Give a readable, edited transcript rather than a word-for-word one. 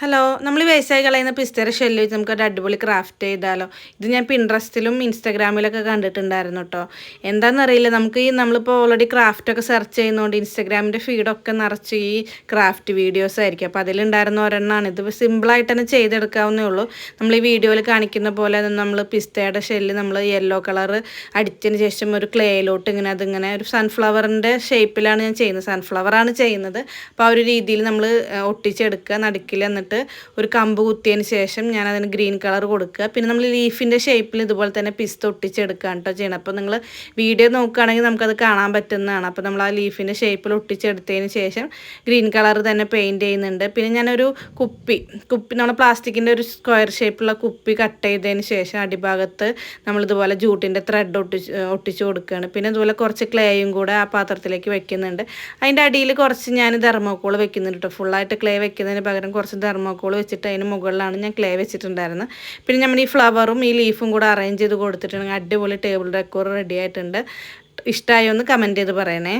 Hello, നമ്മൾ വേസ്റ്റായി കളയുന്ന പിസ്തയുടെ ഷെല്ല് വെച്ച് നമുക്കൊരു അടിപൊളി ക്രാഫ്റ്റ് ചെയ്താലോ? ഇത് ഞാൻ പിൻട്രസ്റ്റിലും ഇൻസ്റ്റാഗ്രാമിലൊക്കെ കണ്ടിട്ടുണ്ടായിരുന്നു കേട്ടോ. എന്താണെന്നറിയില്ല, നമ്മളിപ്പോൾ ഓൾറെഡി ക്രാഫ്റ്റൊക്കെ സെർച്ച് ചെയ്യുന്നതുകൊണ്ട് ഇൻസ്റ്റാഗ്രാമിൻ്റെ ഫീഡൊക്കെ നിറച്ച് ഈ ക്രാഫ്റ്റ് വീഡിയോസ് ആയിരിക്കും. അപ്പോൾ അതിലുണ്ടായിരുന്ന ഒരെണ്ണമാണ് ഇത്. സിമ്പിളായിട്ട് തന്നെ ചെയ്തെടുക്കാവുന്നേ ഉള്ളൂ. നമ്മൾ ഈ വീഡിയോയിൽ കാണിക്കുന്ന പോലെ നമ്മൾ പിസ്തയുടെ ഷെല്ല് നമ്മൾ യെല്ലോ കളർ അടിച്ചതിന് ശേഷം ഒരു ക്ലേയിലോട്ട് അതിങ്ങനെ ഒരു സൺഫ്ലവറിൻ്റെ ഷേപ്പിലാണ് ഞാൻ ചെയ്യുന്നത്. സൺഫ്ലവറാണ് ചെയ്യുന്നത്. അപ്പോൾ ആ ഒരു രീതിയിൽ നമ്മൾ ഒട്ടിച്ചെടുക്കുക. നടുക്കിൽ എന്നിട്ട് ഒരു കമ്പ് കുത്തിയതിന് ശേഷം ഞാൻ അതിന് ഗ്രീൻ കളർ കൊടുക്കുക. പിന്നെ നമ്മൾ ലീഫിൻ്റെ ഷേപ്പിൽ ഇതുപോലെ തന്നെ പിസ്ത ഒട്ടിച്ചെടുക്കുകയാണ് കേട്ടോ ചെയ്യണം. അപ്പോൾ നിങ്ങൾ വീഡിയോ നോക്കുകയാണെങ്കിൽ നമുക്കത് കാണാൻ പറ്റുന്നതാണ്. അപ്പോൾ നമ്മൾ ആ ലീഫിൻ്റെ ഷേപ്പിൽ ഒട്ടിച്ചെടുത്തതിന് ശേഷം ഗ്രീൻ കളർ തന്നെ പെയിൻറ്റ് ചെയ്യുന്നുണ്ട്. പിന്നെ ഞാനൊരു കുപ്പി നമ്മൾ പ്ലാസ്റ്റിക്കിൻ്റെ ഒരു സ്ക്വയർ ഷേപ്പുള്ള കുപ്പി കട്ട് ചെയ്തതിന് ശേഷം അടിഭാഗത്ത് നമ്മളിതുപോലെ ജൂട്ടിൻ്റെ ത്രെഡ് ഒട്ടിച്ച് കൊടുക്കുകയാണ്. പിന്നെ ഇതുപോലെ കുറച്ച് ക്ലേയും കൂടെ ആ പാത്രത്തിലേക്ക് വെക്കുന്നുണ്ട്. അതിൻ്റെ അടിയിൽ കുറച്ച് ഞാൻ തെർമോക്കോൾ വെക്കുന്നുണ്ട് കേട്ടോ. ഫുള്ളായിട്ട് ക്ലേ വെക്കുന്നതിന് പകരം കുറച്ച് തെർമോക്കോൾ വെച്ചിട്ട് അതിന് മുകളിലാണ് ഞാൻ ക്ലേ വെച്ചിട്ടുണ്ടായിരുന്നത്. പിന്നെ നമ്മൾ ഈ ഫ്ലവറും ഈ ലീഫും കൂടെ അറേഞ്ച് ചെയ്ത് കൊടുത്തിട്ടുണ്ടെങ്കിൽ അടിപൊളി ടേബിൾ ഡെക്കോർ റെഡി ആയിട്ടുണ്ട്. ഇഷ്ടമായോ എന്ന് കമൻറ്റ് ചെയ്ത് പറയണേ.